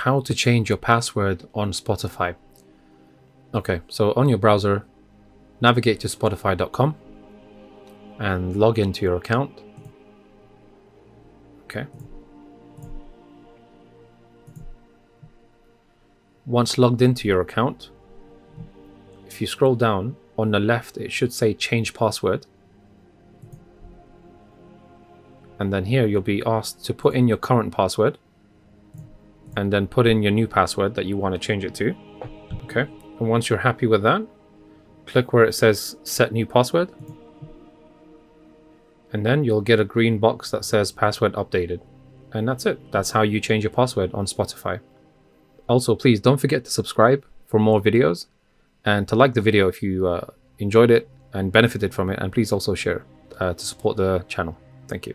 how to change your password on Spotify. Okay, so on your browser, navigate to spotify.com and log into your account. Okay. Once logged into your account, if you scroll down on the left, it should say change password. And then here you'll be asked to put in your current password and then put in your new password that you want to change it to. Okay. And once you're happy with that, click where it says set new password. And then you'll get a green box that says password updated. And that's it. That's how you change your password on Spotify. Also, please don't forget to subscribe for more videos and to like the video if you enjoyed it and benefited from it. And please also share to support the channel. Thank you.